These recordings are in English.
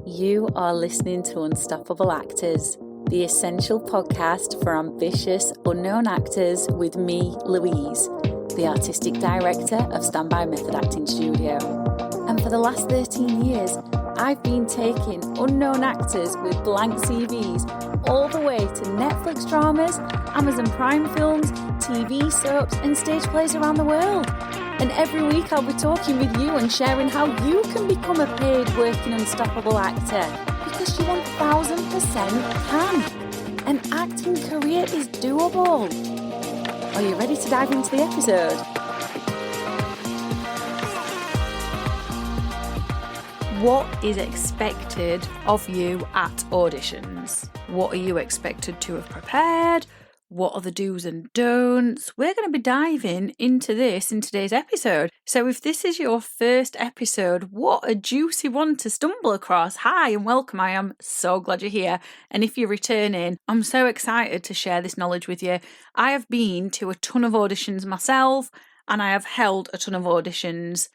You are listening to Unstoppable Actors, the essential podcast for ambitious, unknown actors with me, Louise, the Artistic Director of Standby Method Acting Studio. And for the last 13 years, I've been taking unknown actors with blank CVs all the way to Netflix dramas, Amazon Prime films, TV soaps and stage plays around the world. And every week I'll be talking with you and sharing how you can become a paid working unstoppable actor, because you 1000% can. An acting career is doable. Are you ready to dive into the episode? What is expected of you at auditions? What are you expected to have prepared? What are the do's and don'ts? We're going to be diving into this in today's episode. So if this is your first episode, what a juicy one to stumble across. Hi and welcome. I am so glad you're here. And if you're returning, I'm so excited to share this knowledge with you. I have been to a ton of auditions myself and I have held a ton of auditions.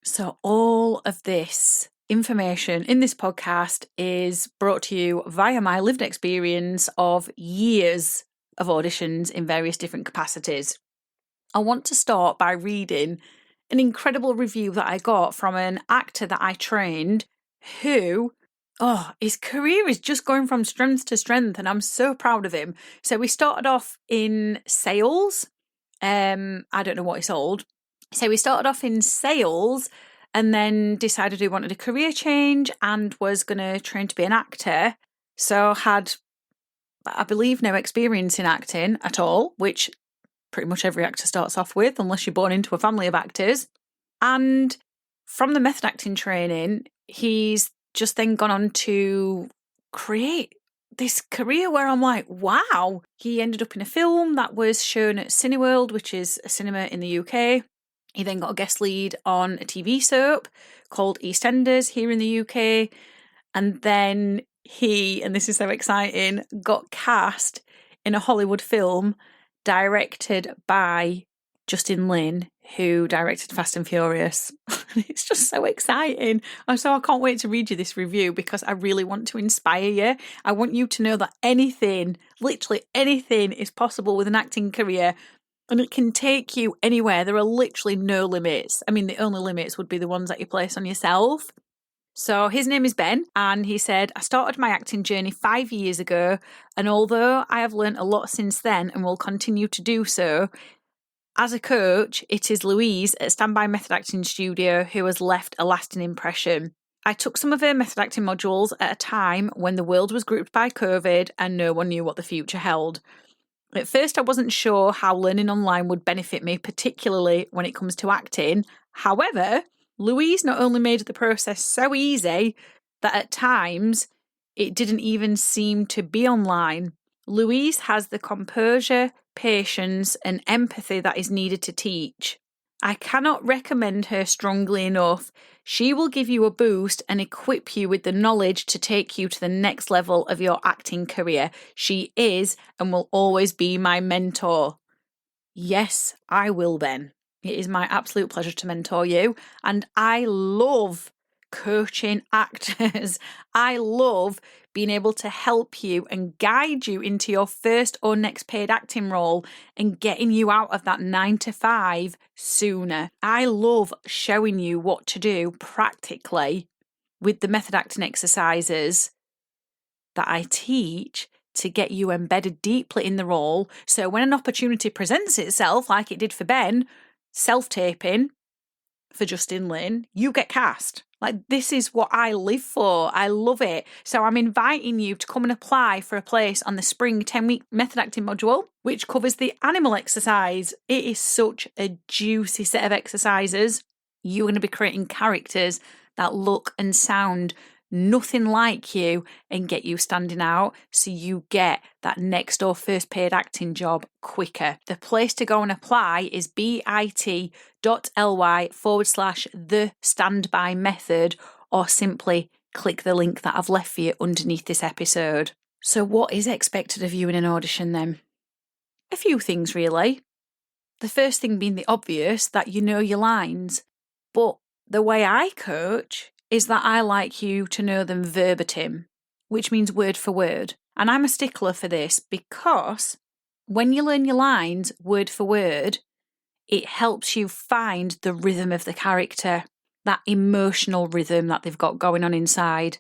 So all of this information in this podcast is brought to you via my lived experience of years of auditions in various different capacities. I want to start by reading an incredible review that I got from an actor that I trained who, his career is just going from strength to strength and I'm so proud of him. So we started off in sales. I don't know what he sold. So we started off in sales and then decided he wanted a career change and was going to train to be an actor. So had, I believe, no experience in acting at all, which pretty much every actor starts off with, unless you're born into a family of actors. And from the method acting training, he's just then gone on to create this career where I'm like, wow. He ended up in a film that was shown at Cineworld, which is a cinema in the UK. He then got a guest lead on a TV soap called EastEnders here in the UK. And then he, and this is so exciting, got cast in a Hollywood film directed by Justin Lin, who directed Fast and Furious. It's just so exciting. And so I can't wait to read you this review because I really want to inspire you. I want you to know that anything, literally anything, is possible with an acting career. And it can take you anywhere. There are literally no limits. I mean, the only limits would be the ones that you place on yourself. So his name is Ben, and he said, I started my acting journey 5 years ago, and although I have learnt a lot since then and will continue to do so, as a coach, it is Louise at Standby Method Acting Studio who has left a lasting impression. I took some of her method acting modules at a time when the world was gripped by COVID and no one knew what the future held. At first, I wasn't sure how learning online would benefit me, particularly when it comes to acting. However, Louise not only made the process so easy that at times it didn't even seem to be online. Louise has the composure, patience, and empathy that is needed to teach. I cannot recommend her strongly enough. She will give you a boost and equip you with the knowledge to take you to the next level of your acting career. She is and will always be my mentor. Yes, I will, Ben. It is my absolute pleasure to mentor you, and I love coaching actors. I love being able to help you and guide you into your first or next paid acting role and getting you out of that 9 to 5 sooner. I love showing you what to do practically with the method acting exercises that I teach to get you embedded deeply in the role. So when an opportunity presents itself, like it did for Ben, self-taping for Justin Lin, you get cast. Like, this is what I live for. I love it. So I'm inviting you to come and apply for a place on the spring 10-week method acting module, which covers the animal exercise. It is such a juicy set of exercises. You're going to be creating characters that look and sound nothing like you and get you standing out so you get that next or first paid acting job quicker. The place to go and apply is bit.ly/the standby method, or simply click the link that I've left for you underneath this episode. So what is expected of you in an audition then? A few things really. The first thing being the obvious, that you know your lines. But the way I coach is that I like you to know them verbatim, which means word for word. And I'm a stickler for this because when you learn your lines word for word, it helps you find the rhythm of the character, that emotional rhythm that they've got going on inside,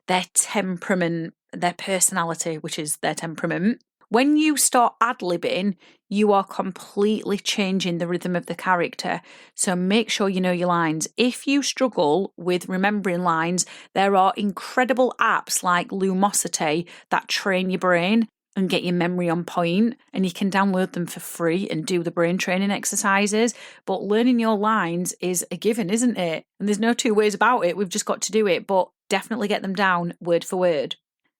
their temperament, their personality, which is their temperament. When you start ad-libbing, you are completely changing the rhythm of the character. So make sure you know your lines. If you struggle with remembering lines, there are incredible apps like Lumosity that train your brain and get your memory on point, and you can download them for free and do the brain training exercises. But learning your lines is a given, isn't it? And there's no two ways about it. We've just got to do it, but definitely get them down word for word.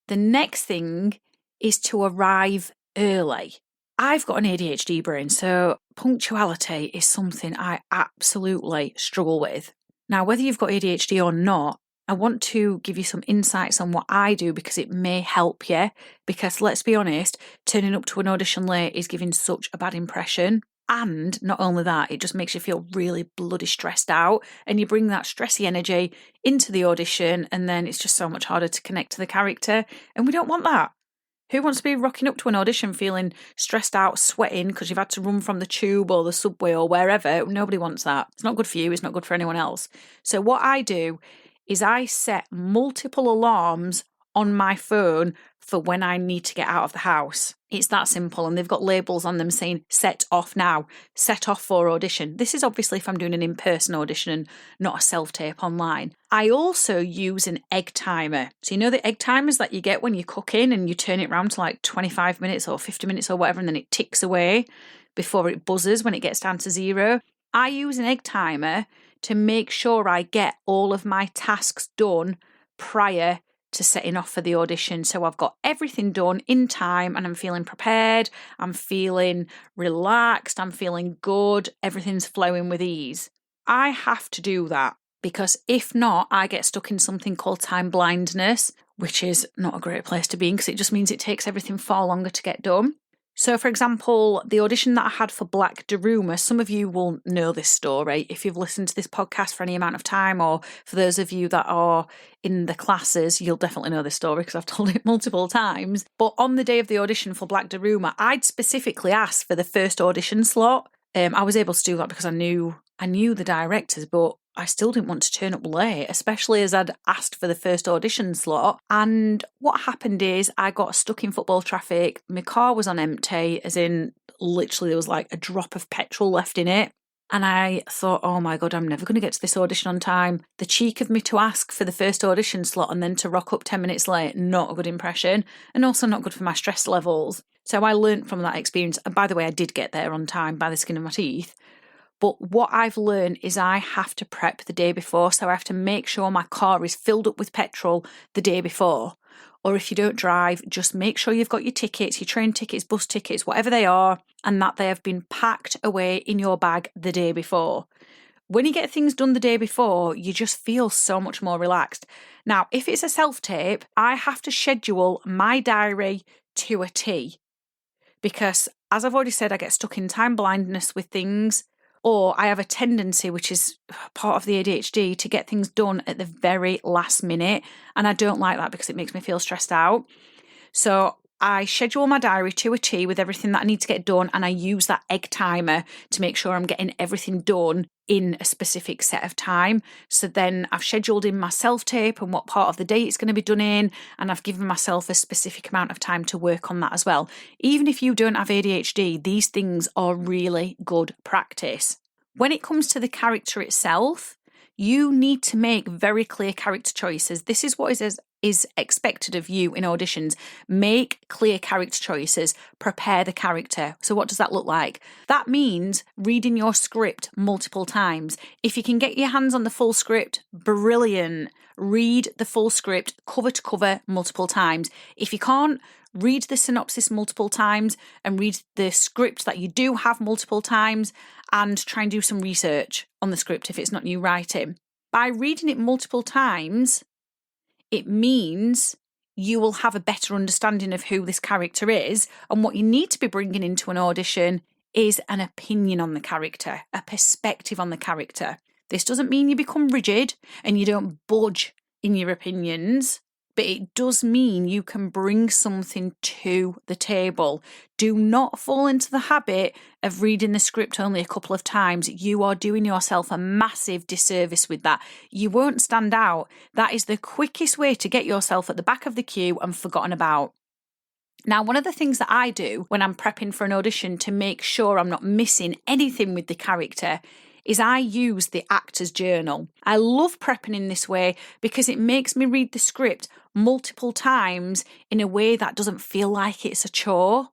The next thing is to arrive early. I've got an ADHD brain, so punctuality is something I absolutely struggle with. Now, whether you've got ADHD or not, I want to give you some insights on what I do because it may help you. Because let's be honest, turning up to an audition late is giving such a bad impression. And not only that, it just makes you feel really bloody stressed out, and you bring that stressy energy into the audition, and then it's just so much harder to connect to the character, and we don't want that. Who wants to be rocking up to an audition feeling stressed out, sweating because you've had to run from the tube or the subway or wherever? Nobody wants that. It's not good for you. It's not good for anyone else. So what I do is I set multiple alarms on my phone for when I need to get out of the house. It's that simple, and they've got labels on them saying set off now, set off for audition. This is obviously if I'm doing an in-person audition and not a self-tape online. I also use an egg timer. So you know the egg timers that you get when you're cooking and you turn it around to like 25 minutes or 50 minutes or whatever, and then it ticks away before it buzzes when it gets down to 0. I use an egg timer to make sure I get all of my tasks done prior to setting off for the audition. So I've got everything done in time and I'm feeling prepared, I'm feeling relaxed, I'm feeling good, everything's flowing with ease. I have to do that because if not, I get stuck in something called time blindness, which is not a great place to be in because it just means it takes everything far longer to get done. So, for example, the audition that I had for Black Daruma, some of you will know this story if you've listened to this podcast for any amount of time, or for those of you that are in the classes, you'll definitely know this story because I've told it multiple times. But on the day of the audition for Black Daruma, I'd specifically asked for the first audition slot. I was able to do that because I knew the directors, but I still didn't want to turn up late, especially as I'd asked for the first audition slot. And what happened is I got stuck in football traffic. My car was on empty, as in literally there was like a drop of petrol left in it. And I thought, oh my God, I'm never going to get to this audition on time. The cheek of me to ask for the first audition slot and then to rock up 10 minutes late, not a good impression, and also not good for my stress levels. So I learned from that experience. And by the way, I did get there on time by the skin of my teeth. But what I've learned is I have to prep the day before. So I have to make sure my car is filled up with petrol the day before. Or if you don't drive, just make sure you've got your tickets, your train tickets, bus tickets, whatever they are, and that they have been packed away in your bag the day before. When you get things done the day before, you just feel so much more relaxed. Now, if it's a self-tape, I have to schedule my diary to a T. Because, as I've already said, I get stuck in time blindness with things. Or I have a tendency, which is part of the ADHD, to get things done at the very last minute. And I don't like that because it makes me feel stressed out. So I schedule my diary to a T with everything that I need to get done. And I use that egg timer to make sure I'm getting everything done in a specific set of time. So then I've scheduled in my self-tape and what part of the day it's going to be done in. And I've given myself a specific amount of time to work on that as well. Even if you don't have ADHD, these things are really good practice. When it comes to the character itself, you need to make very clear character choices. This is what is expected of you in auditions. Make clear character choices, prepare the character. So what does that look like? That means reading your script multiple times. If you can get your hands on the full script, brilliant. Read the full script cover to cover multiple times. If you can't, read the synopsis multiple times and read the script that you do have multiple times and try and do some research on the script if it's not new writing. By reading it multiple times, it means you will have a better understanding of who this character is, and what you need to be bringing into an audition is an opinion on the character, a perspective on the character. This doesn't mean you become rigid and you don't budge in your opinions, but it does mean you can bring something to the table. Do not fall into the habit of reading the script only a couple of times. You are doing yourself a massive disservice with that. You won't stand out. That is the quickest way to get yourself at the back of the queue and forgotten about. Now, one of the things that I do when I'm prepping for an audition to make sure I'm not missing anything with the character is I use the actor's journal. I love prepping in this way because it makes me read the script multiple times in a way that doesn't feel like it's a chore.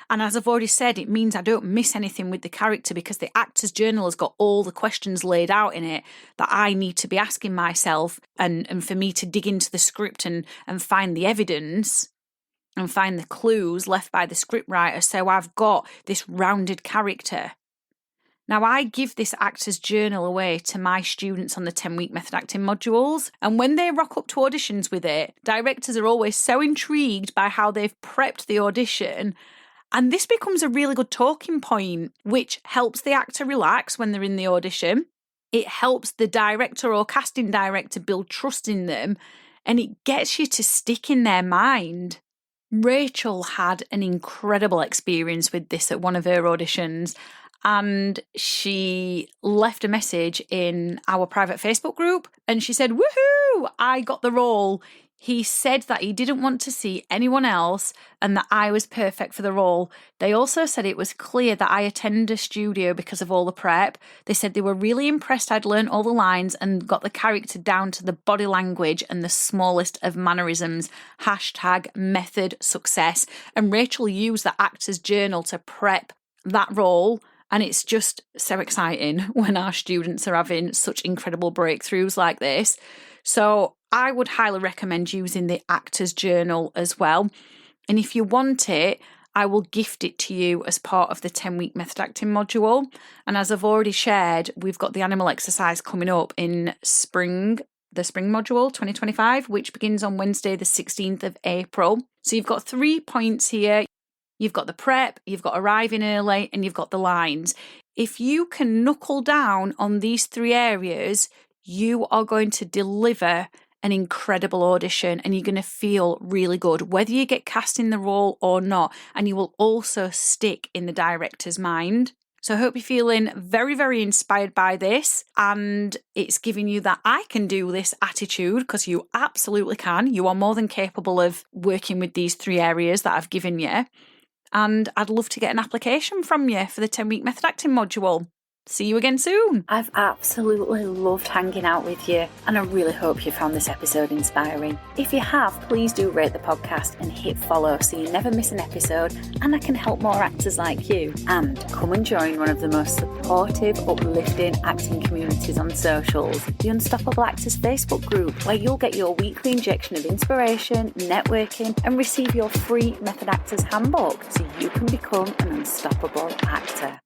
And as I've already said, it means I don't miss anything with the character because the actor's journal has got all the questions laid out in it that I need to be asking myself and for me to dig into the script and find the evidence and find the clues left by the scriptwriter, so I've got this rounded character. Now, I give this actor's journal away to my students on the 10-week method acting modules, and when they rock up to auditions with it, directors are always so intrigued by how they've prepped the audition, and this becomes a really good talking point, which helps the actor relax when they're in the audition. It helps the director or casting director build trust in them, and it gets you to stick in their mind. Rachel had an incredible experience with this at one of her auditions, and she left a message in our private Facebook group and she said, "Woohoo, I got the role." He said that he didn't want to see anyone else and that I was perfect for the role. They also said it was clear that I attended a studio because of all the prep. They said they were really impressed I'd learned all the lines and got the character down to the body language and the smallest of mannerisms. #method success. And Rachel used the actor's journal to prep that role. And it's just so exciting when our students are having such incredible breakthroughs like this. So I would highly recommend using the actor's journal as well. And if you want it, I will gift it to you as part of the 10-week method acting module. And as I've already shared, we've got the animal exercise coming up in spring, the spring module 2025, which begins on Wednesday, the 16th of April. So you've got 3 points here. You've got the prep, you've got arriving early, and you've got the lines. If you can knuckle down on these 3 areas, you are going to deliver an incredible audition and you're going to feel really good, whether you get cast in the role or not. And you will also stick in the director's mind. So I hope you're feeling very, very inspired by this, and it's giving you that I can do this attitude, because you absolutely can. You are more than capable of working with these 3 areas that I've given you. And I'd love to get an application from you for the 10-week method acting module. See you again soon. I've absolutely loved hanging out with you, and I really hope you found this episode inspiring. If you have, please do rate the podcast and hit follow so you never miss an episode, and I can help more actors like you. And come and join one of the most supportive, uplifting acting communities on socials, the Unstoppable Actors Facebook group, where you'll get your weekly injection of inspiration, networking, and receive your free Method Actors handbook so you can become an unstoppable actor.